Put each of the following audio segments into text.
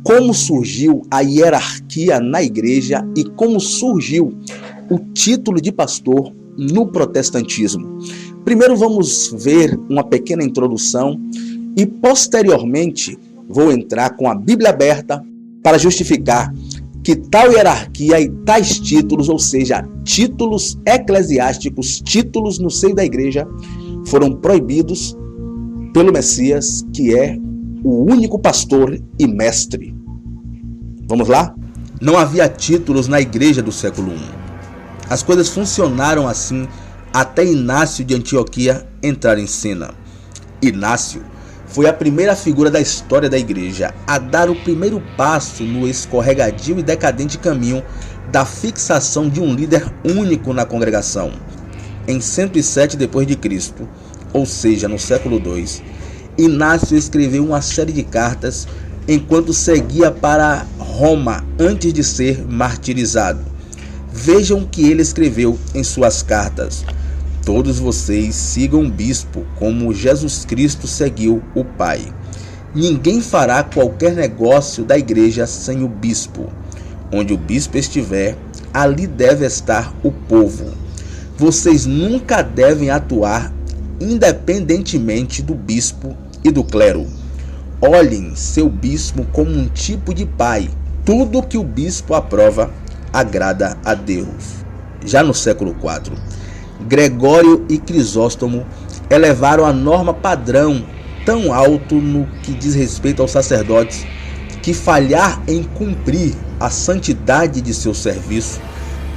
como surgiu a hierarquia na igreja e como surgiu o título de pastor no protestantismo. Primeiro vamos ver uma pequena introdução e posteriormente vou entrar com a Bíblia aberta para justificar que tal hierarquia e tais títulos, ou seja, títulos eclesiásticos, títulos no seio da igreja, foram proibidos pelo Messias, que é o único pastor e mestre. Vamos lá? Não havia títulos na igreja do século I. As coisas funcionaram assim até Inácio de Antioquia entrar em cena. Inácio foi a primeira figura da história da igreja a dar o primeiro passo no escorregadio e decadente caminho da fixação de um líder único na congregação. Em 107 d.C., ou seja, no século II, Inácio escreveu uma série de cartas enquanto seguia para Roma antes de ser martirizado. Vejam o que ele escreveu em suas cartas. Todos vocês sigam o bispo como Jesus Cristo seguiu o Pai. Ninguém fará qualquer negócio da igreja sem o bispo. Onde o bispo estiver, ali deve estar o povo. Vocês nunca devem atuar independentemente do bispo e do clero. Olhem seu bispo como um tipo de pai. Tudo que o bispo aprova agrada a Deus. Já no século IV, Gregório e Crisóstomo elevaram a norma padrão tão alto no que diz respeito aos sacerdotes que falhar em cumprir a santidade de seu serviço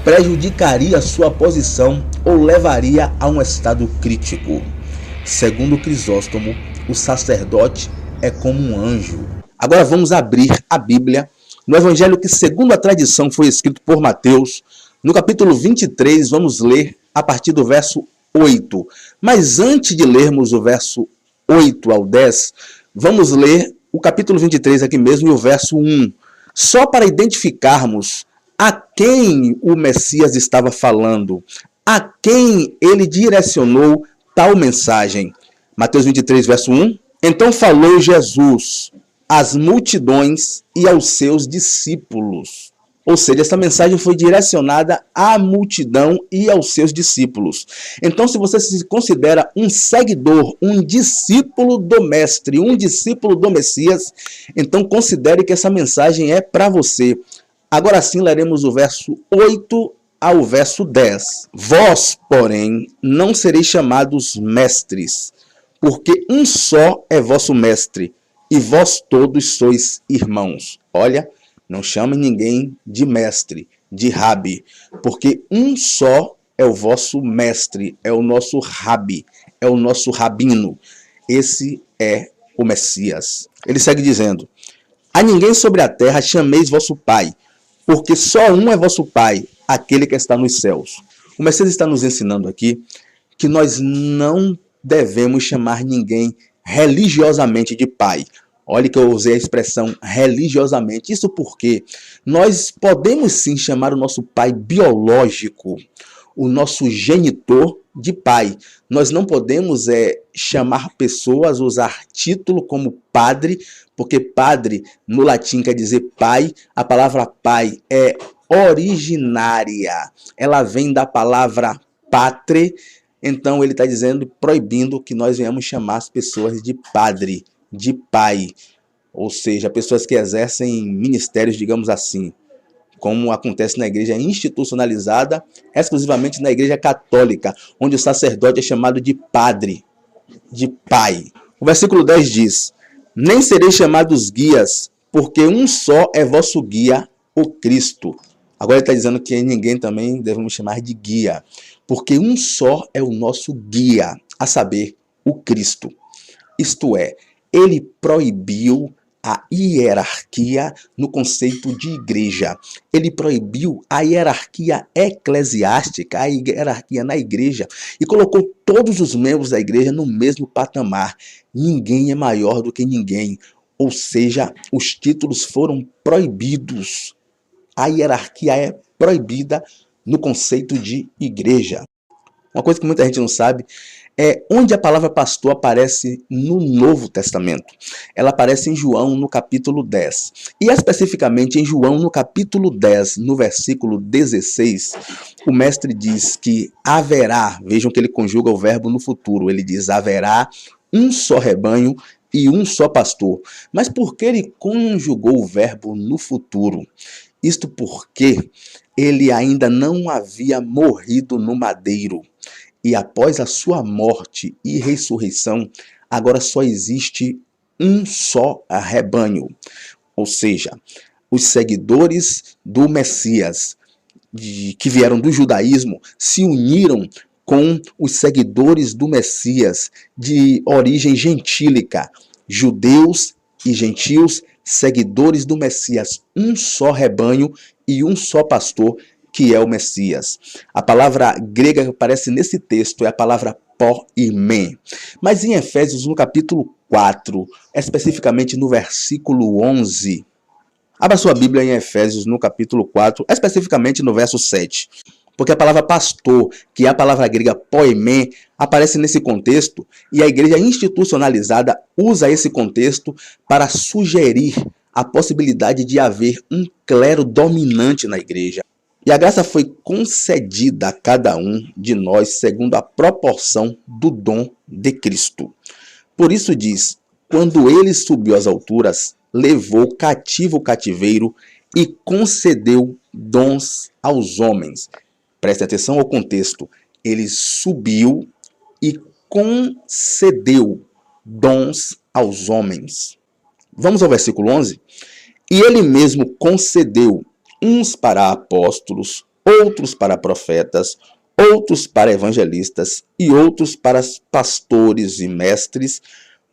prejudicaria sua posição ou levaria a um estado crítico. Segundo Crisóstomo, o sacerdote é como um anjo. Agora vamos abrir a Bíblia no Evangelho que, segundo a tradição, foi escrito por Mateus. No capítulo 23, vamos ler a partir do verso 8. Mas antes de lermos o verso 8 ao 10, vamos ler o capítulo 23 aqui mesmo e o verso 1. Só para identificarmos a quem o Messias estava falando, a quem ele direcionou tal mensagem. Mateus 23, verso 1. Então falou Jesus às multidões e aos seus discípulos. Ou seja, essa mensagem foi direcionada à multidão e aos seus discípulos. Então, se você se considera um seguidor, um discípulo do Mestre, um discípulo do Messias, então considere que essa mensagem é para você. Agora sim, leremos o verso 8 ao verso 10. Vós, porém, não sereis chamados mestres, porque um só é vosso mestre, e vós todos sois irmãos. Olha, não chame ninguém de mestre, de rabi, porque um só é o vosso mestre, é o nosso rabi, é o nosso rabino. Esse é o Messias. Ele segue dizendo: a ninguém sobre a terra chameis vosso pai, porque só um é vosso pai, aquele que está nos céus. O Messias está nos ensinando aqui que nós não devemos chamar ninguém religiosamente de pai. Olha que eu usei a expressão religiosamente. Isso porque nós podemos sim chamar o nosso pai biológico, o nosso genitor, de pai. Nós não podemos chamar pessoas, usar título como padre, porque padre no latim quer dizer pai. A palavra pai é originária. Ela vem da palavra patre. Então ele está dizendo, proibindo que nós venhamos chamar as pessoas de padre, de pai, ou seja, pessoas que exercem ministérios, digamos assim, como acontece na igreja institucionalizada, exclusivamente na igreja católica, onde o sacerdote é chamado de padre, de pai. O versículo 10 diz: nem sereis chamados guias, porque um só é vosso guia, o Cristo. Agora ele está dizendo que ninguém também devemos chamar de guia, porque um só é o nosso guia, a saber, o Cristo. Isto é, ele proibiu a hierarquia no conceito de igreja. Ele proibiu a hierarquia eclesiástica, a hierarquia na igreja, e colocou todos os membros da igreja no mesmo patamar. Ninguém é maior do que ninguém. Ou seja, os títulos foram proibidos. A hierarquia é proibida no conceito de igreja. uma coisa que muita gente não sabe, é onde a palavra pastor aparece no Novo Testamento. Ela aparece em João no capítulo 10. E especificamente em João no capítulo 10, no versículo 16, o mestre diz que haverá, vejam que ele conjuga o verbo no futuro, ele diz haverá um só rebanho e um só pastor. Mas por que ele conjugou o verbo no futuro? Isto porque ele ainda não havia morrido no madeiro. E após a sua morte e ressurreição, agora só existe um só rebanho. Ou seja, os seguidores do Messias, que vieram do judaísmo, se uniram com os seguidores do Messias de origem gentílica, judeus e gentios, seguidores do Messias, um só rebanho e um só pastor, que é o Messias. A palavra grega que aparece nesse texto é a palavra poimê. Mas em Efésios, no capítulo 4, especificamente no versículo 11, abra sua Bíblia em Efésios, no capítulo 4, especificamente no verso 7. Porque a palavra pastor, que é a palavra grega poimê, aparece nesse contexto e a igreja institucionalizada usa esse contexto para sugerir a possibilidade de haver um clero dominante na igreja. E a graça foi concedida a cada um de nós segundo a proporção do dom de Cristo. Por isso diz, quando ele subiu às alturas, levou cativo o cativeiro e concedeu dons aos homens. Preste atenção ao contexto. Ele subiu e concedeu dons aos homens. Vamos ao versículo 11? E ele mesmo concedeu uns para apóstolos, outros para profetas, outros para evangelistas e outros para pastores e mestres,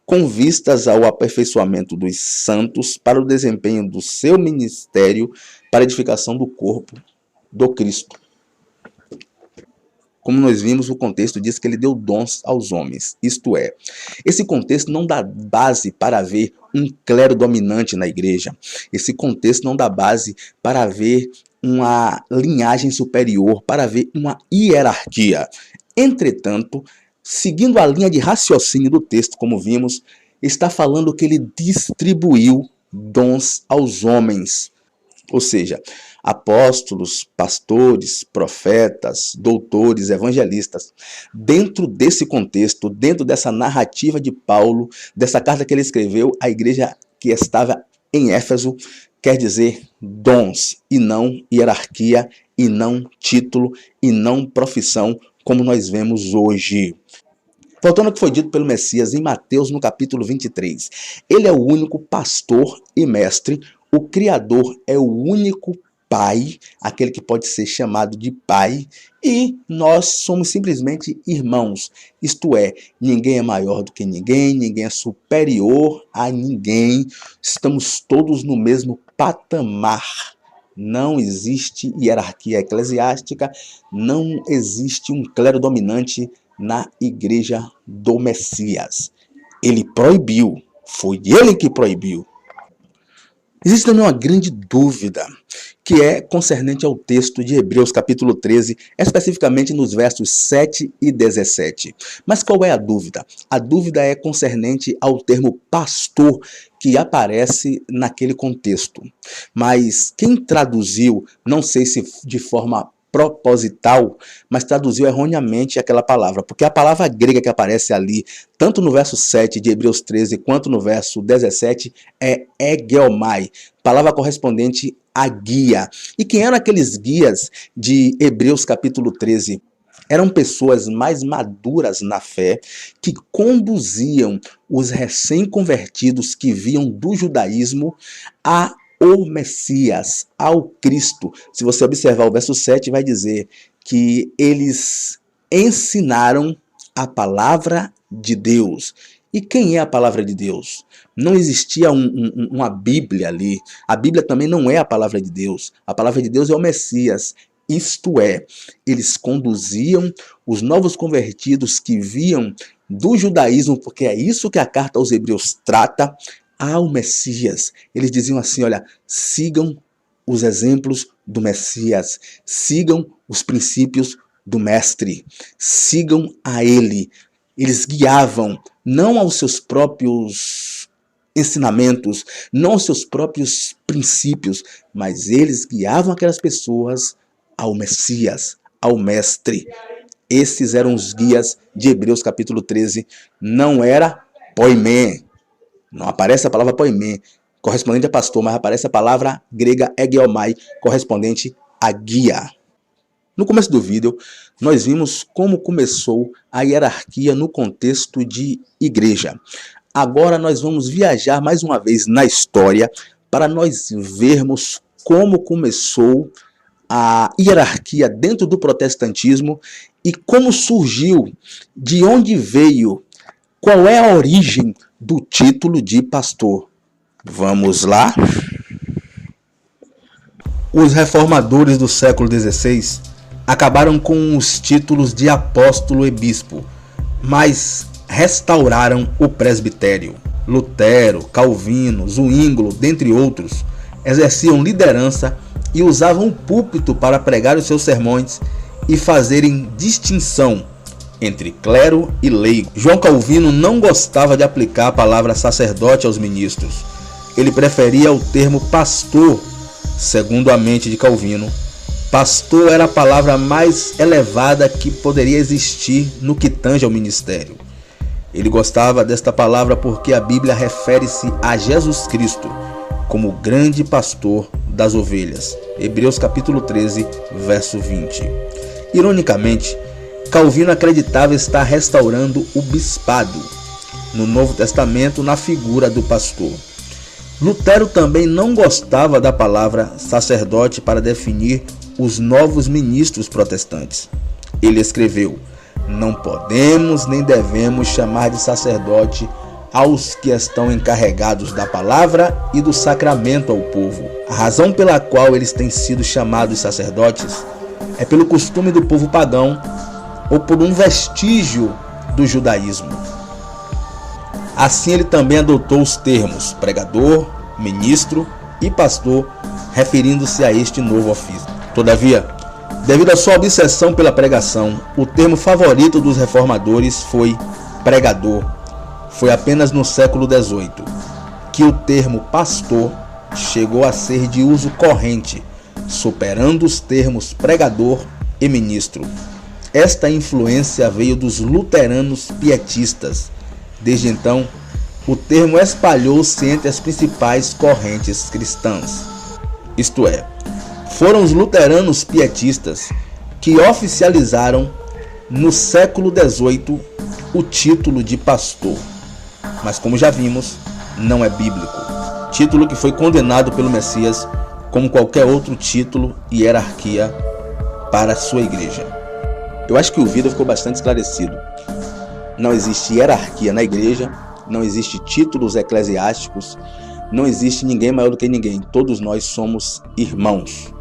com vistas ao aperfeiçoamento dos santos para o desempenho do seu ministério para a edificação do corpo do Cristo. Como nós vimos, o contexto diz que ele deu dons aos homens. Isto é, esse contexto não dá base para haver um clero dominante na igreja. Esse contexto não dá base para haver uma linhagem superior, para haver uma hierarquia. Entretanto, seguindo a linha de raciocínio do texto, como vimos, está falando que ele distribuiu dons aos homens. Ou seja, apóstolos, pastores, profetas, doutores, evangelistas. Dentro desse contexto, dentro dessa narrativa de Paulo, dessa carta que ele escreveu, a igreja que estava em Éfeso quer dizer dons e não hierarquia, e não título, e não profissão, como nós vemos hoje. Voltando ao que foi dito pelo Messias em Mateus no capítulo 23. Ele é o único pastor e mestre, o Criador é o único Pai, aquele que pode ser chamado de Pai, e nós somos simplesmente irmãos. Isto é, ninguém é maior do que ninguém, ninguém é superior a ninguém, estamos todos no mesmo patamar. Não existe hierarquia eclesiástica, não existe um clero dominante na igreja do Messias. Ele proibiu, foi ele que proibiu. Existe também uma grande dúvida, que é concernente ao texto de Hebreus capítulo 13, especificamente nos versos 7 e 17. Mas qual é a dúvida? A dúvida é concernente ao termo pastor que aparece naquele contexto. Mas quem traduziu, não sei se de forma proposital, mas traduziu erroneamente aquela palavra, porque a palavra grega que aparece ali, tanto no verso 7 de Hebreus 13, quanto no verso 17, é egeomai, palavra correspondente a guia. E quem eram aqueles guias de Hebreus capítulo 13? Eram pessoas mais maduras na fé, que conduziam os recém-convertidos que vinham do judaísmo a o Messias, ao Cristo. Se você observar o verso 7, vai dizer que eles ensinaram a palavra de Deus. E quem é a palavra de Deus? Não existia uma Bíblia ali. A Bíblia também não é a palavra de Deus. A palavra de Deus é o Messias. Isto é, eles conduziam os novos convertidos que vinham do judaísmo, porque é isso que a carta aos Hebreus trata, ao Messias. Eles diziam assim, olha, sigam os exemplos do Messias, sigam os princípios do mestre, sigam a ele. Eles guiavam não aos seus próprios ensinamentos, não aos seus próprios princípios, mas eles guiavam aquelas pessoas ao Messias, ao mestre. Esses eram os guias de Hebreus capítulo 13. Não era poimê. Não aparece a palavra poimê, correspondente a pastor, mas aparece a palavra grega egeomai, correspondente a guia. No começo do vídeo, nós vimos como começou a hierarquia no contexto de igreja. Agora nós vamos viajar mais uma vez na história para nós vermos como começou a hierarquia dentro do protestantismo e como surgiu, de onde veio, qual é a origem do título de pastor. Vamos lá? Os reformadores do século XVI acabaram com os títulos de apóstolo e bispo, mas restauraram o presbitério. Lutero, Calvino, Zwinglio, dentre outros, exerciam liderança e usavam o púlpito para pregar os seus sermões e fazerem distinção entre clero e leigo. João Calvino não gostava de aplicar a palavra sacerdote aos ministros. Ele preferia o termo pastor. Segundo a mente de Calvino, pastor era a palavra mais elevada que poderia existir no que tange ao ministério. Ele gostava desta palavra porque a Bíblia refere-se a Jesus Cristo como o grande pastor das ovelhas. Hebreus capítulo 13, verso 20. Ironicamente, Calvino acreditava estar restaurando o bispado no Novo Testamento na figura do pastor. Lutero também não gostava da palavra sacerdote para definir os novos ministros protestantes. Ele escreveu: não podemos nem devemos chamar de sacerdote aos que estão encarregados da palavra e do sacramento ao povo. A razão pela qual eles têm sido chamados sacerdotes é pelo costume do povo pagão ou por um vestígio do judaísmo. Assim ele também adotou os termos pregador, ministro e pastor, referindo-se a este novo ofício. Todavia, devido à sua obsessão pela pregação, o termo favorito dos reformadores foi pregador. Foi apenas no século XVIII que o termo pastor chegou a ser de uso corrente, superando os termos pregador e ministro. Esta influência veio dos luteranos pietistas. Desde então, o termo espalhou-se entre as principais correntes cristãs. Isto é, foram os luteranos pietistas que oficializaram no século XVIII o título de pastor. Mas como já vimos, não é bíblico. Título que foi condenado pelo Messias como qualquer outro título e hierarquia para a sua igreja. Eu acho que o vídeo ficou bastante esclarecido. Não existe hierarquia na igreja, não existe títulos eclesiásticos, não existe ninguém maior do que ninguém. Todos nós somos irmãos.